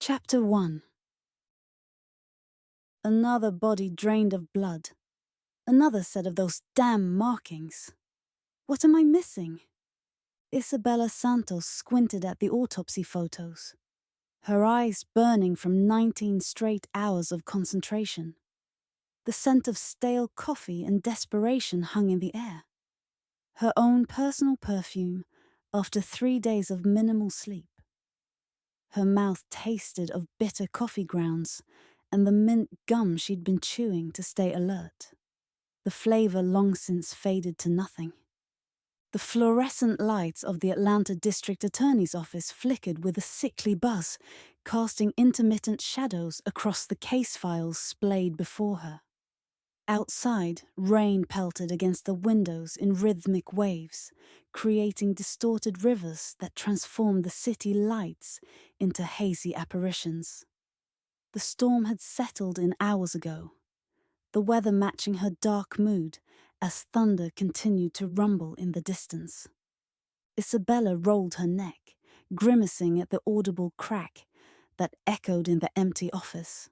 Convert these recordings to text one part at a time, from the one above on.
Chapter 1. Another body drained of blood. Another set of those damn markings. What am I missing? Isabella Santos squinted at the autopsy photos, her eyes burning from 19 straight hours of concentration. The scent of stale coffee and desperation hung in the air. Her own personal perfume after 3 days of minimal sleep. Her mouth tasted of bitter coffee grounds and the mint gum she'd been chewing to stay alert. The flavor long since faded to nothing. The fluorescent lights of the Atlanta District Attorney's office flickered with a sickly buzz, casting intermittent shadows across the case files splayed before her. Outside, rain pelted against the windows in rhythmic waves, creating distorted rivers that transformed the city lights into hazy apparitions. The storm had settled in hours ago, the weather matching her dark mood as thunder continued to rumble in the distance. Isabella rolled her neck, grimacing at the audible crack that echoed in the empty office.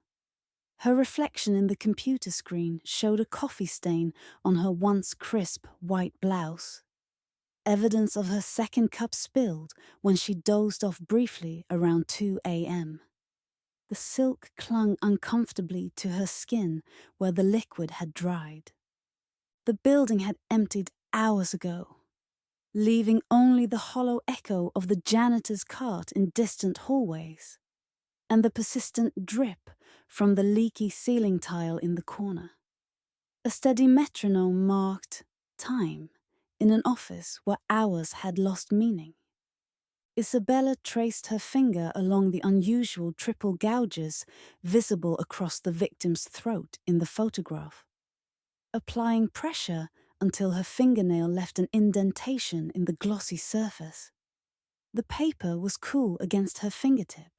Her reflection in the computer screen showed a coffee stain on her once crisp white blouse. Evidence of her second cup spilled when she dozed off briefly around 2 a.m. The silk clung uncomfortably to her skin where the liquid had dried. The building had emptied hours ago, leaving only the hollow echo of the janitor's cart in distant hallways, and the persistent drip from the leaky ceiling tile in the corner. A steady metronome marked time in an office where hours had lost meaning. Isabella traced her finger along the unusual triple gouges visible across the victim's throat in the photograph, applying pressure until her fingernail left an indentation in the glossy surface. The paper was cool against her fingertip,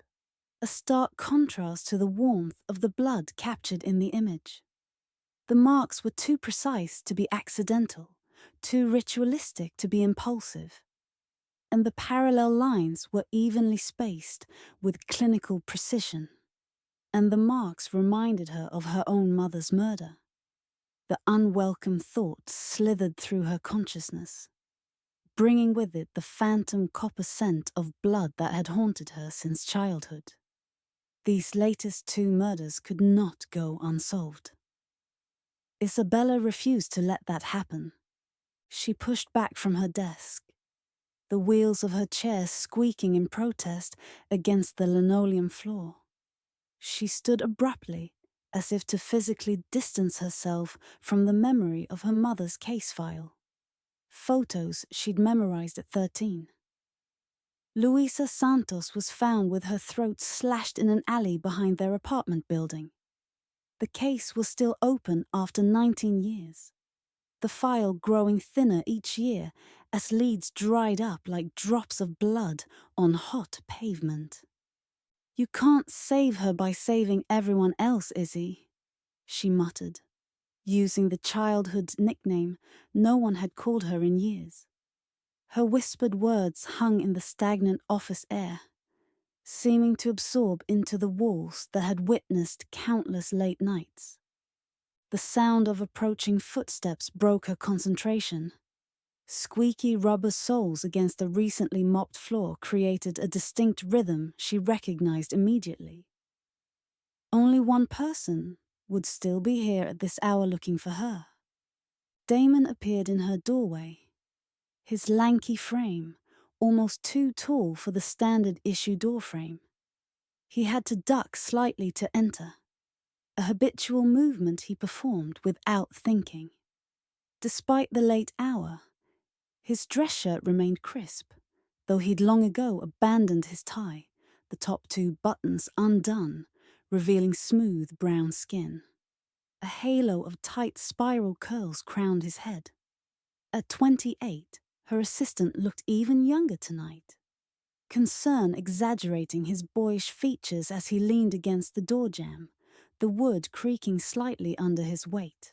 a stark contrast to the warmth of the blood captured in the image. The marks were too precise to be accidental, too ritualistic to be impulsive, and the parallel lines were evenly spaced with clinical precision. And the marks reminded her of her own mother's murder. The unwelcome thought slithered through her consciousness, bringing with it the phantom copper scent of blood that had haunted her since childhood. These latest 2 murders could not go unsolved. Isabella refused to let that happen. She pushed back from her desk, the wheels of her chair squeaking in protest against the linoleum floor. She stood abruptly, as if to physically distance herself from the memory of her mother's case file. Photos she'd memorized at 13. Luisa Santos was found with her throat slashed in an alley behind their apartment building. The case was still open after 19 years, the file growing thinner each year as leads dried up like drops of blood on hot pavement. "You can't save her by saving everyone else, Izzy," she muttered, using the childhood nickname no one had called her in years. Her whispered words hung in the stagnant office air, seeming to absorb into the walls that had witnessed countless late nights. The sound of approaching footsteps broke her concentration. Squeaky rubber soles against the recently mopped floor created a distinct rhythm she recognized immediately. Only one person would still be here at this hour looking for her. Damon appeared in her doorway, his lanky frame almost too tall for the standard issue doorframe. He had to duck slightly to enter, a habitual movement he performed without thinking. Despite the late hour, his dress shirt remained crisp, though he'd long ago abandoned his tie, the top 2 buttons undone, revealing smooth brown skin. A halo of tight spiral curls crowned his head. At 28, her assistant looked even younger tonight, concern exaggerating his boyish features as he leaned against the door jamb, the wood creaking slightly under his weight.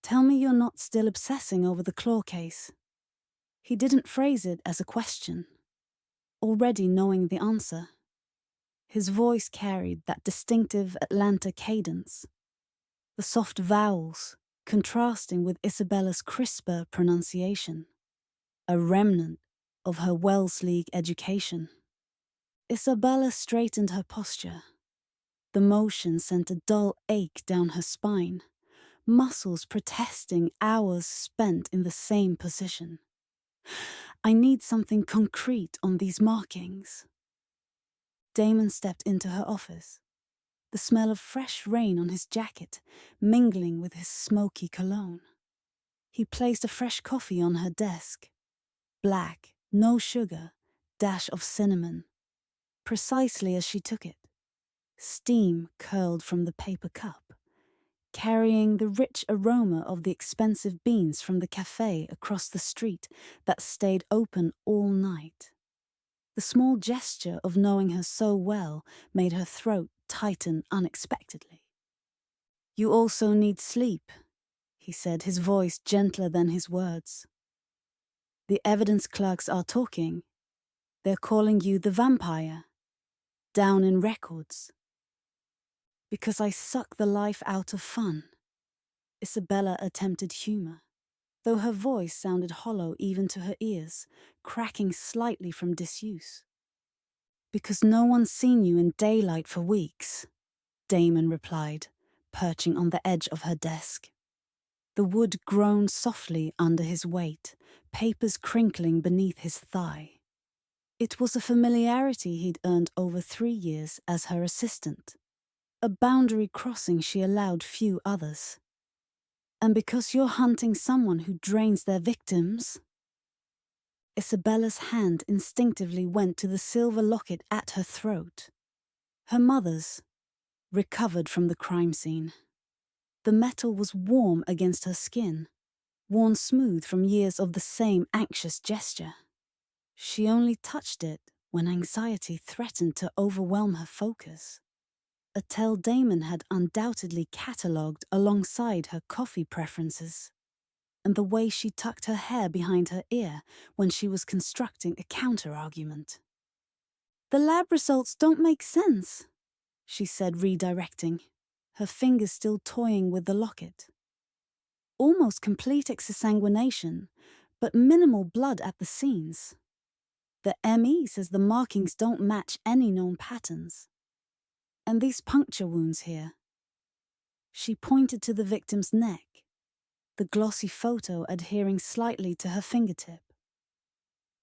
"Tell me you're not still obsessing over the claw case." He didn't phrase it as a question, already knowing the answer. His voice carried that distinctive Atlanta cadence, the soft vowels contrasting with Isabella's crisper pronunciation, a remnant of her Wells League education. Isabella straightened her posture. The motion sent a dull ache down her spine, muscles protesting hours spent in the same position. I need something concrete on these markings. Damon stepped into her office, the smell of fresh rain on his jacket mingling with his smoky cologne. He placed a fresh coffee on her desk. Black, no sugar, dash of cinnamon. Precisely as she took it. Steam curled from the paper cup, carrying the rich aroma of the expensive beans from the cafe across the street that stayed open all night. The small gesture of knowing her so well made her throat tighten unexpectedly. "You also need sleep," he said, his voice gentler than his words. "The evidence clerks are talking. They're calling you the vampire. Down in records. Because I suck the life out of fun." Isabella attempted humor, though her voice sounded hollow even to her ears, cracking slightly from disuse. "Because no one's seen you in daylight for weeks," Damon replied, perching on the edge of her desk. The wood groaned softly under his weight, papers crinkling beneath his thigh. It was a familiarity he'd earned over 3 years as her assistant, a boundary crossing she allowed few others. "And because you're hunting someone who drains their victims?" Isabella's hand instinctively went to the silver locket at her throat. Her mother's, recovered from the crime scene. The metal was warm against her skin, worn smooth from years of the same anxious gesture. She only touched it when anxiety threatened to overwhelm her focus. A tell Damon had undoubtedly catalogued alongside her coffee preferences, and the way she tucked her hair behind her ear when she was constructing a counter-argument. "The lab results don't make sense," she said, redirecting, her fingers still toying with the locket. "Almost complete exsanguination, but minimal blood at the scenes. The ME says the markings don't match any known patterns. And these puncture wounds here." She pointed to the victim's neck, the glossy photo adhering slightly to her fingertip.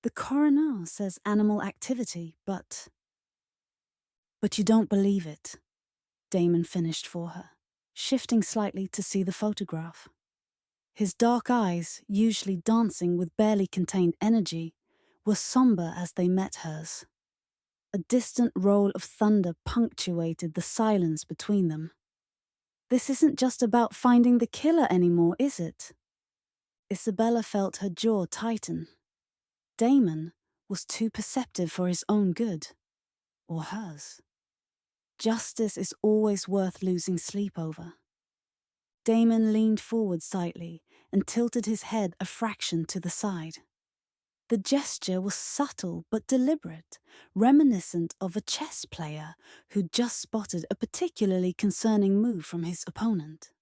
"The coroner says animal activity, but you don't believe it," Damon finished for her, shifting slightly to see the photograph. His dark eyes, usually dancing with barely contained energy, were somber as they met hers. A distant roll of thunder punctuated the silence between them. "This isn't just about finding the killer anymore, is it?" Isabella felt her jaw tighten. Damon was too perceptive for his own good, or hers. Justice is always worth losing sleep over. Damon leaned forward slightly and tilted his head a fraction to the side. The gesture was subtle but deliberate, reminiscent of a chess player who'd just spotted a particularly concerning move from his opponent.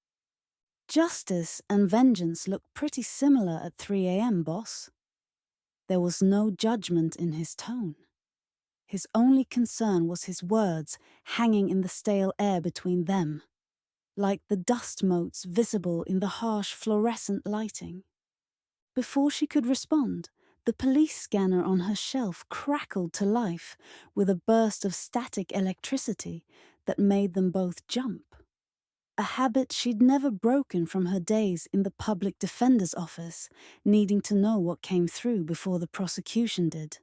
"Justice and vengeance look pretty similar at 3 a.m., boss." There was no judgment in his tone. His only concern was his words hanging in the stale air between them, like the dust motes visible in the harsh fluorescent lighting. Before she could respond, the police scanner on her shelf crackled to life with a burst of static electricity that made them both jump. A habit she'd never broken from her days in the public defender's office, needing to know what came through before the prosecution did.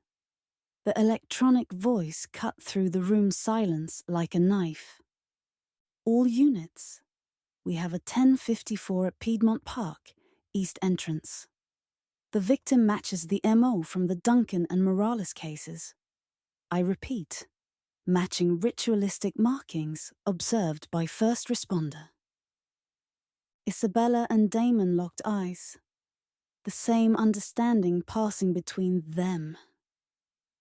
The electronic voice cut through the room's silence like a knife. "All units. We have a 1054 at Piedmont Park, East Entrance. The victim matches the MO from the Duncan and Morales cases. I repeat, matching ritualistic markings observed by first responder." Isabella and Damon locked eyes, the same understanding passing between them.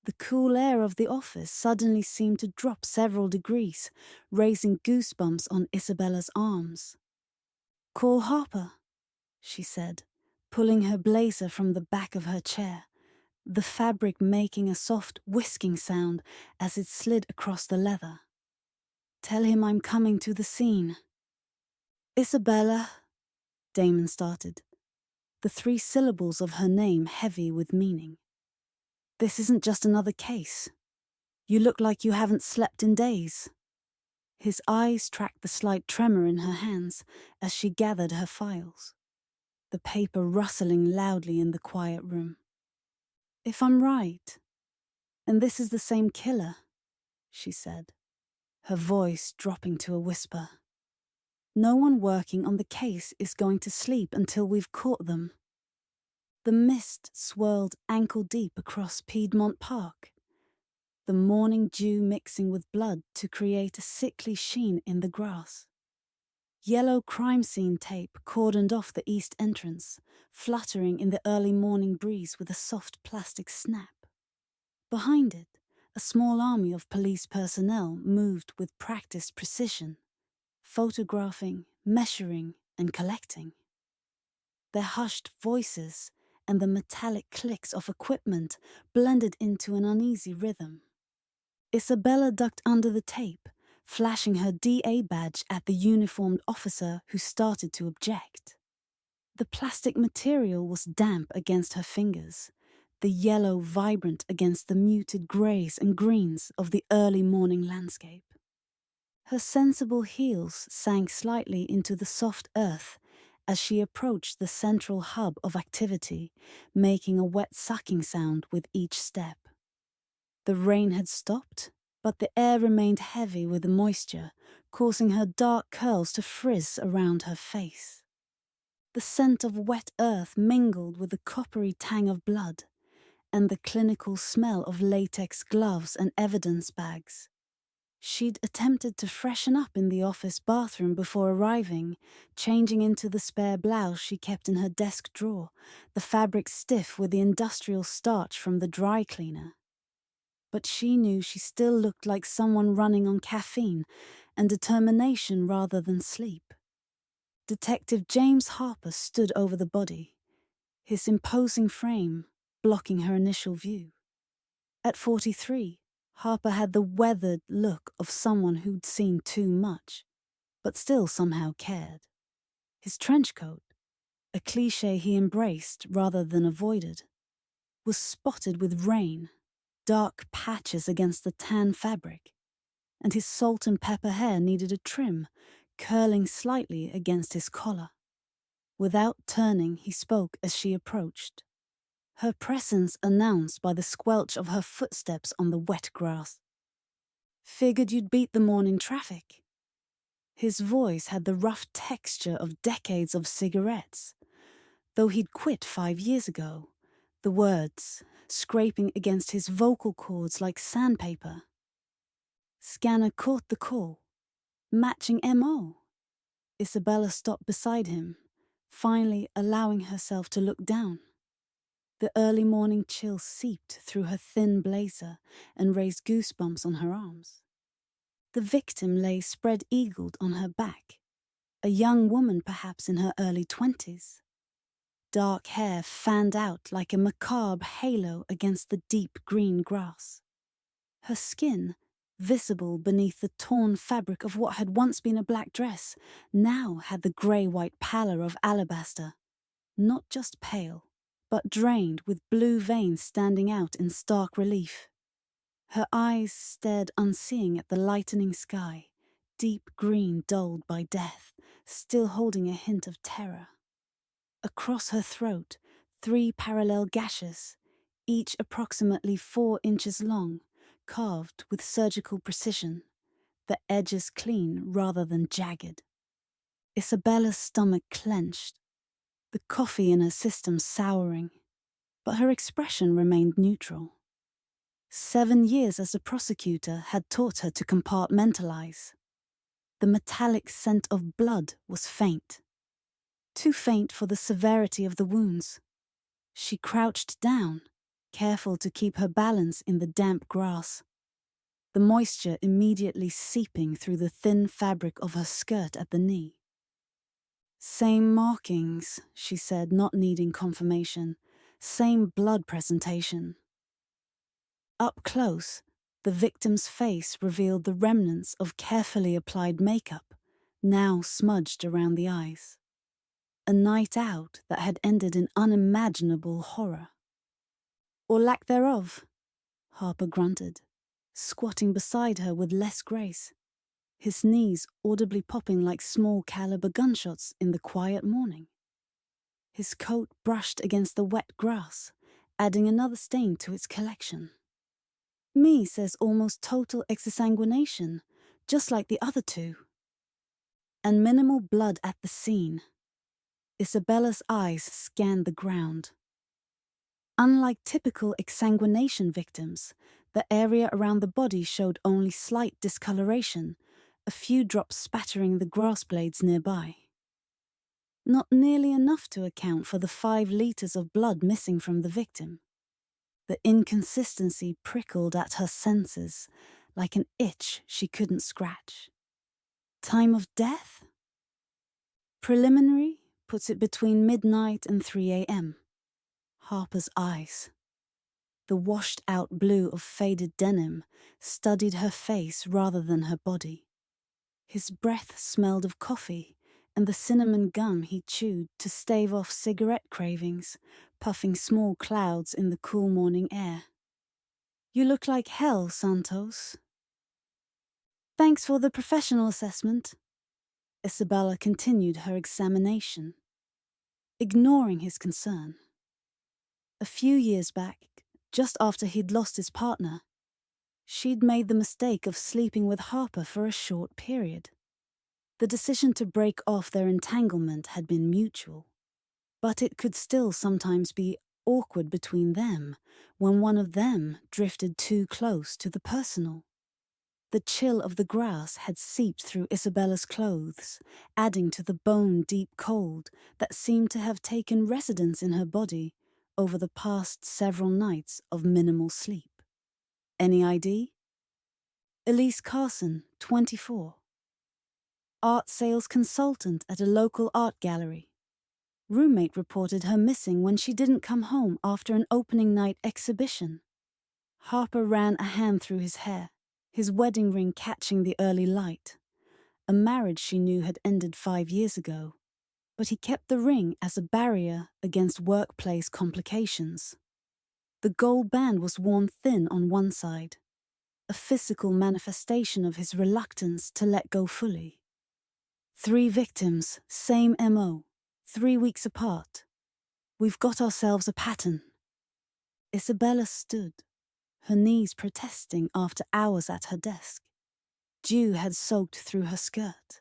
The cool air of the office suddenly seemed to drop several degrees, raising goosebumps on Isabella's arms. "Call Harper," she said, pulling her blazer from the back of her chair, the fabric making a soft whisking sound as it slid across the leather. "Tell him I'm coming to the scene." "Isabella," Damon started, the 3 syllables of her name heavy with meaning. "This isn't just another case. You look like you haven't slept in days." His eyes tracked the slight tremor in her hands as she gathered her files, the paper rustling loudly in the quiet room. "If I'm right, and this is the same killer," she said, her voice dropping to a whisper, "no one working on the case is going to sleep until we've caught them." The mist swirled ankle-deep across Piedmont Park, the morning dew mixing with blood to create a sickly sheen in the grass. Yellow crime scene tape cordoned off the east entrance, fluttering in the early morning breeze with a soft plastic snap. Behind it, a small army of police personnel moved with practiced precision, photographing, measuring, and collecting. Their hushed voices and the metallic clicks of equipment blended into an uneasy rhythm. Isabella ducked under the tape, flashing her DA badge at the uniformed officer who started to object. The plastic material was damp against her fingers, the yellow vibrant against the muted greys and greens of the early morning landscape. Her sensible heels sank slightly into the soft earth as she approached the central hub of activity, making a wet sucking sound with each step. The rain had stopped, but the air remained heavy with the moisture, causing her dark curls to frizz around her face. The scent of wet earth mingled with the coppery tang of blood, and the clinical smell of latex gloves and evidence bags. She'd attempted to freshen up in the office bathroom before arriving, changing into the spare blouse she kept in her desk drawer, the fabric stiff with the industrial starch from the dry cleaner. But she knew she still looked like someone running on caffeine and determination rather than sleep. Detective James Harper stood over the body, his imposing frame blocking her initial view. At 43, Harper had the weathered look of someone who'd seen too much, but still somehow cared. His trench coat, a cliché he embraced rather than avoided, was spotted with rain, dark patches against the tan fabric, and his salt and pepper hair needed a trim, curling slightly against his collar. Without turning, he spoke as she approached, her presence announced by the squelch of her footsteps on the wet grass. "Figured you'd beat the morning traffic." His voice had the rough texture of decades of cigarettes, though he'd quit 5 years ago, the words scraping against his vocal cords like sandpaper. Scanner caught the call. Matching MO. Isabella stopped beside him, finally allowing herself to look down. The early morning chill seeped through her thin blazer and raised goosebumps on her arms. The victim lay spread-eagled on her back, a young woman perhaps in her early 20s. Dark hair fanned out like a macabre halo against the deep green grass. Her skin, visible beneath the torn fabric of what had once been a black dress, now had the grey-white pallor of alabaster, not just pale, but drained with blue veins standing out in stark relief. Her eyes stared unseeing at the lightening sky, deep green dulled by death, still holding a hint of terror. Across her throat, 3 parallel gashes, each approximately 4 inches long, carved with surgical precision, the edges clean rather than jagged. Isabella's stomach clenched, the coffee in her system souring, but her expression remained neutral. 7 years as a prosecutor had taught her to compartmentalize. The metallic scent of blood was faint. Too faint for the severity of the wounds. She crouched down, careful to keep her balance in the damp grass, the moisture immediately seeping through the thin fabric of her skirt at the knee. Same markings, she said, not needing confirmation. Same blood presentation. Up close, the victim's face revealed the remnants of carefully applied makeup, now smudged around the eyes. A night out that had ended in unimaginable horror. Or lack thereof, Harper grunted, squatting beside her with less grace, his knees audibly popping like small-caliber gunshots in the quiet morning. His coat brushed against the wet grass, adding another stain to its collection. Me says almost total exsanguination, just like the other two. And minimal blood at the scene. Isabella's eyes scanned the ground. Unlike typical exsanguination victims, the area around the body showed only slight discoloration, a few drops spattering the grass blades nearby. Not nearly enough to account for the 5 liters of blood missing from the victim. The inconsistency prickled at her senses, like an itch she couldn't scratch. Time of death? Preliminary puts it between midnight and 3 a.m. Harper's eyes. The washed-out blue of faded denim studied her face rather than her body. His breath smelled of coffee and the cinnamon gum he chewed to stave off cigarette cravings, puffing small clouds in the cool morning air. You look like hell, Santos. Thanks for the professional assessment. Isabella continued her examination, ignoring his concern. A few years back, just after he'd lost his partner, she'd made the mistake of sleeping with Harper for a short period. The decision to break off their entanglement had been mutual, but it could still sometimes be awkward between them when one of them drifted too close to the personal. The chill of the grass had seeped through Isabella's clothes, adding to the bone-deep cold that seemed to have taken residence in her body over the past several nights of minimal sleep. Any ID? Elise Carson, 24. Art sales consultant at a local art gallery. Roommate reported her missing when she didn't come home after an opening night exhibition. Harper ran a hand through his hair, his wedding ring catching the early light. A marriage she knew had ended 5 years ago, but he kept the ring as a barrier against workplace complications. The gold band was worn thin on one side, a physical manifestation of his reluctance to let go fully. 3 victims, same MO, 3 weeks apart. We've got ourselves a pattern. Isabella stood, her knees protesting after hours at her desk. Dew had soaked through her skirt,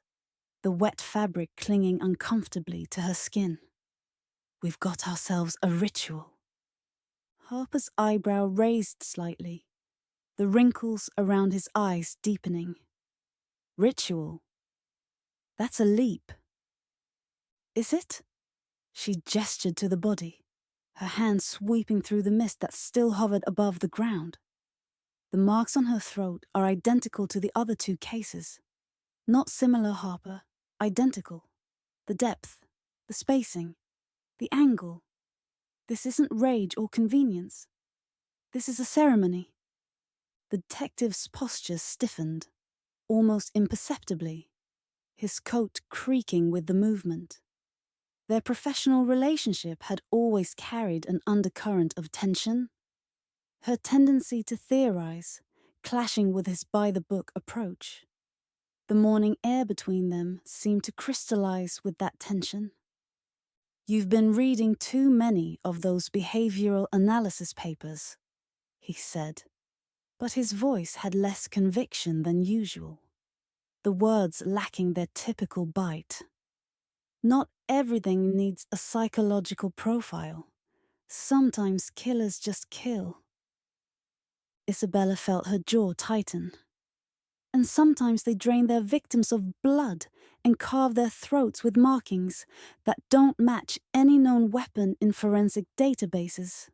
the wet fabric clinging uncomfortably to her skin. We've got ourselves a ritual. Harper's eyebrow raised slightly, the wrinkles around his eyes deepening. Ritual? That's a leap. Is it? She gestured to the body, her hand sweeping through the mist that still hovered above the ground. The marks on her throat are identical to the other 2 cases. Not similar, Harper. Identical. The depth, the spacing, the angle. This isn't rage or convenience. This is a ceremony. The detective's posture stiffened, almost imperceptibly, his coat creaking with the movement. Their professional relationship had always carried an undercurrent of tension. Her tendency to theorize, clashing with his by-the-book approach. The morning air between them seemed to crystallize with that tension. You've been reading too many of those behavioral analysis papers, he said, but his voice had less conviction than usual, the words lacking their typical bite. Not everything needs a psychological profile. Sometimes killers just kill. Isabella felt her jaw tighten. And sometimes they drain their victims of blood and carve their throats with markings that don't match any known weapon in forensic databases.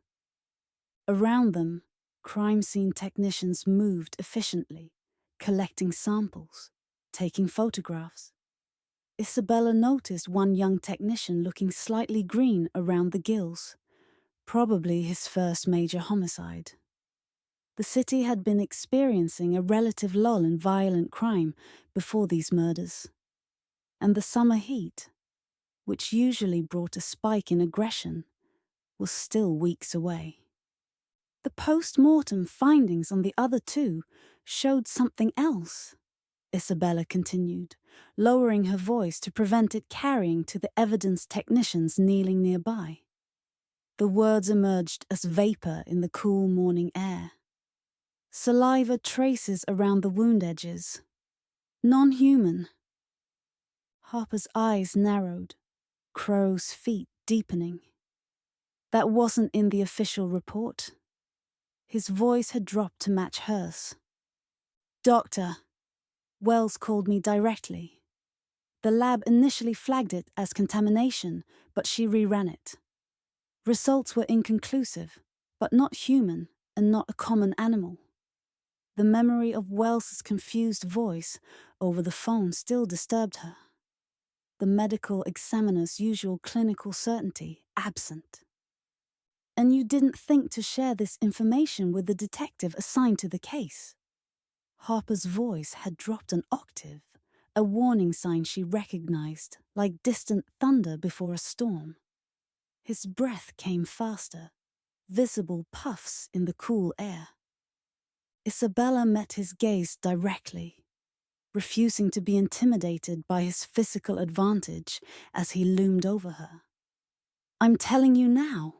Around them, crime scene technicians moved efficiently, collecting samples, taking photographs. Isabella noticed one young technician looking slightly green around the gills, probably his first major homicide. The city had been experiencing a relative lull in violent crime before these murders, and the summer heat, which usually brought a spike in aggression, was still weeks away. The post-mortem findings on the other two showed something else, Isabella continued, lowering her voice to prevent it carrying to the evidence technicians kneeling nearby. The words emerged as vapor in the cool morning air. Saliva traces around the wound edges. Non-human. Harper's eyes narrowed, crow's feet deepening. That wasn't in the official report. His voice had dropped to match hers. Doctor, Wells called me directly. The lab initially flagged it as contamination, but she reran it. Results were inconclusive, but not human and not a common animal. The memory of Wells's confused voice over the phone still disturbed her. The medical examiner's usual clinical certainty absent. And you didn't think to share this information with the detective assigned to the case. Harper's voice had dropped an octave, a warning sign she recognized, like distant thunder before a storm. His breath came faster, visible puffs in the cool air. Isabella met his gaze directly, refusing to be intimidated by his physical advantage as he loomed over her. I'm telling you now.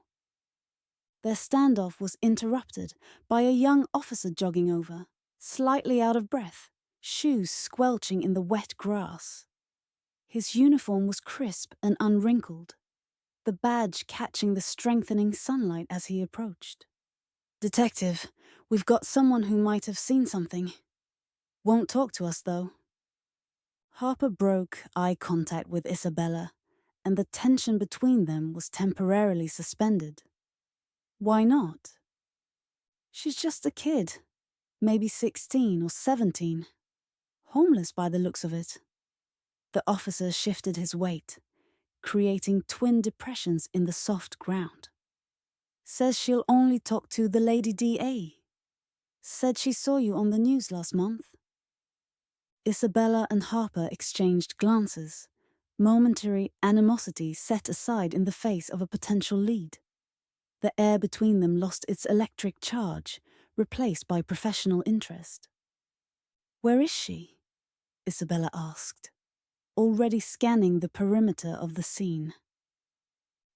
Their standoff was interrupted by a young officer jogging over, slightly out of breath, shoes squelching in the wet grass. His uniform was crisp and unwrinkled, the badge catching the strengthening sunlight as he approached. Detective, we've got someone who might have seen something. Won't talk to us, though. Harper broke eye contact with Isabella, and the tension between them was temporarily suspended. Why not? She's just a kid, maybe 16 or 17. Homeless by the looks of it. The officer shifted his weight, creating twin depressions in the soft ground. Says she'll only talk to the lady DA. Said she saw you on the news last month. Isabella and Harper exchanged glances, momentary animosity set aside in the face of a potential lead. The air between them lost its electric charge, replaced by professional interest. Where is she? Isabella asked, already scanning the perimeter of the scene.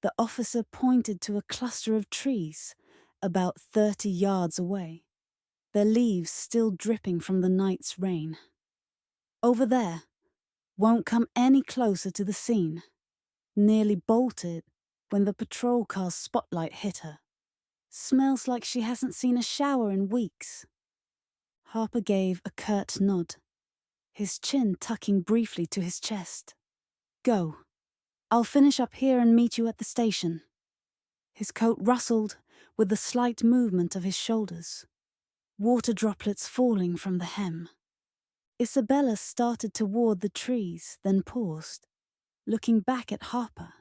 The officer pointed to a cluster of trees, about 30 yards away, their leaves still dripping from the night's rain. Over there. Won't come any closer to the scene. Nearly bolted when the patrol car's spotlight hit her. Smells like she hasn't seen a shower in weeks. Harper gave a curt nod, his chin tucking briefly to his chest. Go. I'll finish up here and meet you at the station. His coat rustled with the slight movement of his shoulders, water droplets falling from the hem. Isabella started toward the trees, then paused, looking back at Harper.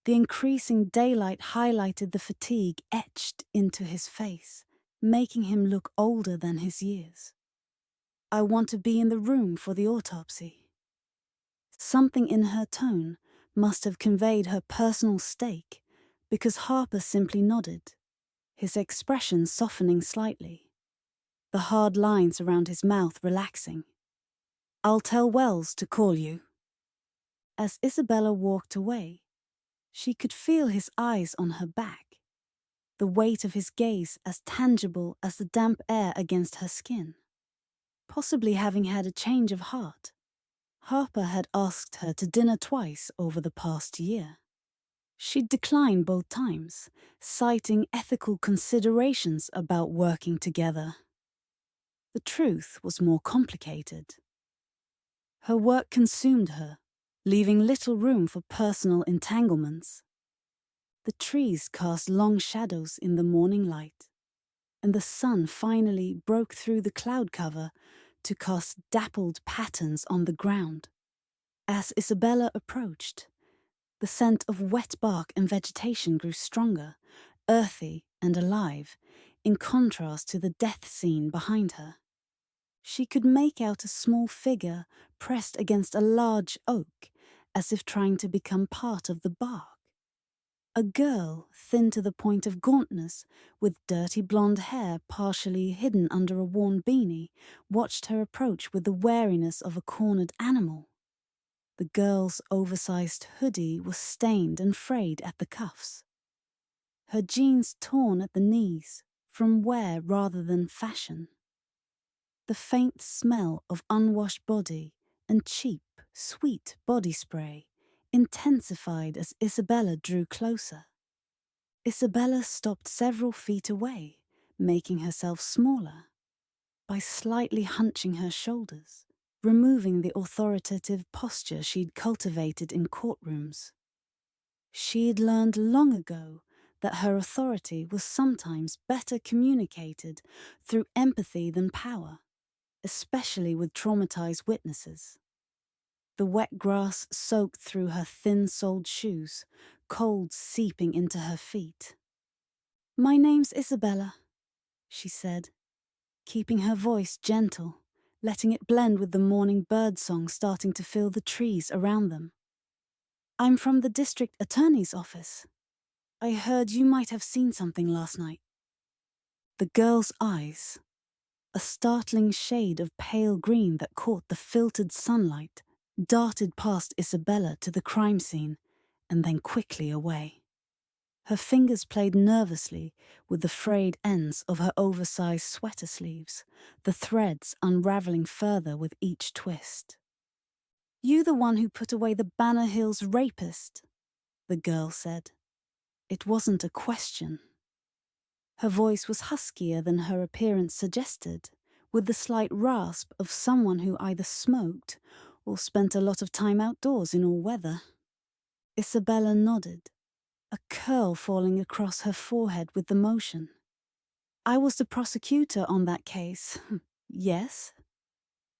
The increasing daylight highlighted the fatigue etched into his face, making him look older than his years. I want to be in the room for the autopsy. Something in her tone must have conveyed her personal stake, because Harper simply nodded, his expression softening slightly, the hard lines around his mouth relaxing. I'll tell Wells to call you. As Isabella walked away, she could feel his eyes on her back, the weight of his gaze as tangible as the damp air against her skin. Possibly having had a change of heart, Harper had asked her to dinner twice over the past year. She'd declined both times, citing ethical considerations about working together. The truth was more complicated. Her work consumed her, leaving little room for personal entanglements. The trees cast long shadows in the morning light, and the sun finally broke through the cloud cover to cast dappled patterns on the ground. As Isabella approached, the scent of wet bark and vegetation grew stronger, earthy and alive, in contrast to the death scene behind her. She could make out a small figure pressed against a large oak, as if trying to become part of the bark. A girl, thin to the point of gauntness, with dirty blonde hair partially hidden under a worn beanie, watched her approach with the wariness of a cornered animal. The girl's oversized hoodie was stained and frayed at the cuffs. Her jeans torn at the knees, from wear rather than fashion. The faint smell of unwashed body and cheap, sweet body spray intensified as Isabella drew closer. Isabella stopped several feet away, making herself smaller, by slightly hunching her shoulders, removing the authoritative posture she'd cultivated in courtrooms. She'd learned long ago that her authority was sometimes better communicated through empathy than power, especially with traumatized witnesses. The wet grass soaked through her thin-soled shoes, cold seeping into her feet. "My name's Isabella," she said, keeping her voice gentle, letting it blend with the morning birdsong starting to fill the trees around them. "I'm from the district attorney's office. I heard you might have seen something last night." The girl's eyes, a startling shade of pale green that caught the filtered sunlight, darted past Isabella to the crime scene and then quickly away. Her fingers played nervously with the frayed ends of her oversized sweater sleeves, the threads unraveling further with each twist. "You the one who put away the Banner Hills rapist?" the girl said. It wasn't a question. Her voice was huskier than her appearance suggested, with the slight rasp of someone who either smoked or spent a lot of time outdoors in all weather. Isabella nodded, a curl falling across her forehead with the motion. "I was the prosecutor on that case, yes."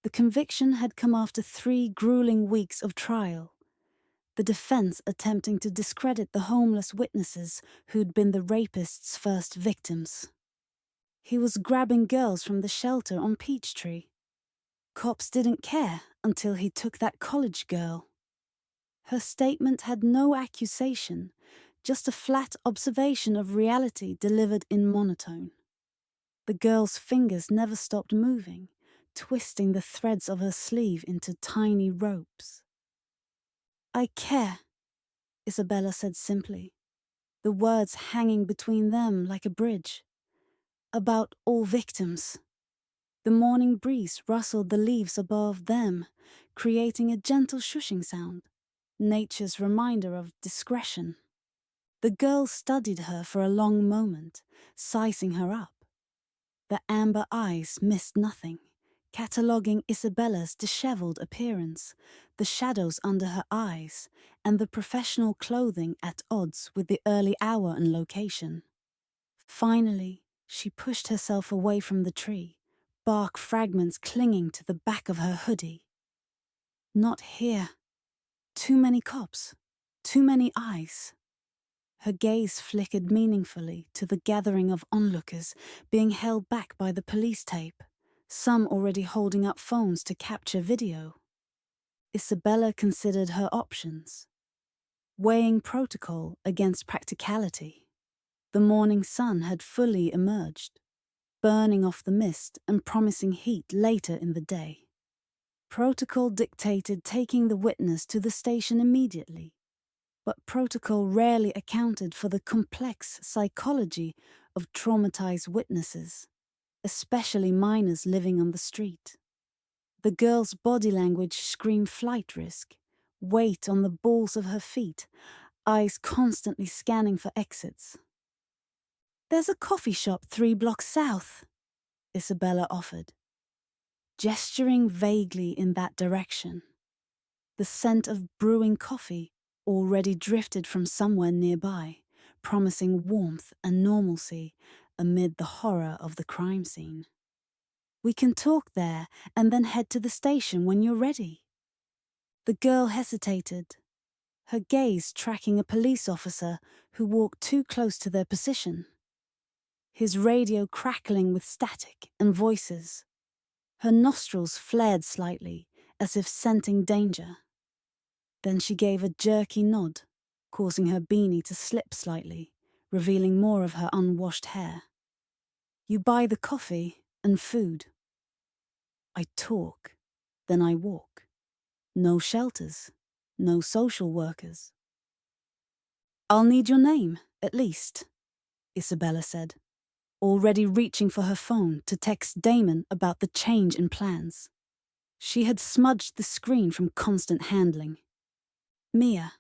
The conviction had come after 3 grueling weeks of trial, the defense attempting to discredit the homeless witnesses who'd been the rapist's first victims. He was grabbing girls from the shelter on Peachtree. Cops didn't care until he took that college girl. Her statement had no accusation, just a flat observation of reality delivered in monotone. The girl's fingers never stopped moving, twisting the threads of her sleeve into tiny ropes. "I care," Isabella said simply, the words hanging between them like a bridge. "About all victims." The morning breeze rustled the leaves above them, creating a gentle shushing sound, nature's reminder of discretion. The girl studied her for a long moment, sizing her up. The amber eyes missed nothing, cataloguing Isabella's disheveled appearance, the shadows under her eyes, and the professional clothing at odds with the early hour and location. Finally, she pushed herself away from the tree, bark fragments clinging to the back of her hoodie. Not here. Too many cops. Too many eyes. Her gaze flickered meaningfully to the gathering of onlookers being held back by the police tape, some already holding up phones to capture video. Isabella considered her options, weighing protocol against practicality. The morning sun had fully emerged, burning off the mist and promising heat later in the day. Protocol dictated taking the witness to the station immediately, but protocol rarely accounted for the complex psychology of traumatized witnesses, especially minors living on the street. The girl's body language screamed flight risk, weight on the balls of her feet, eyes constantly scanning for exits. "There's a coffee shop 3 blocks south," Isabella offered, gesturing vaguely in that direction. The scent of brewing coffee already drifted from somewhere nearby, promising warmth and normalcy amid the horror of the crime scene. We can talk there and then head to the station when you're ready. The girl hesitated, her gaze tracking a police officer who walked too close to their position. His radio crackling with static and voices. Her nostrils flared slightly, as if scenting danger. Then she gave a jerky nod, causing her beanie to slip slightly, revealing more of her unwashed hair. You buy the coffee and food. I talk, then I walk. No shelters, no social workers. I'll need your name, at least, Isabella said, already reaching for her phone to text Damon about the change in plans. She had smudged the screen from constant handling. Mia.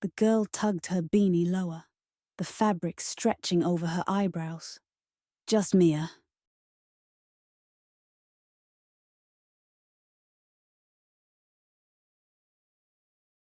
The girl tugged her beanie lower, the fabric stretching over her eyebrows. Just Mia,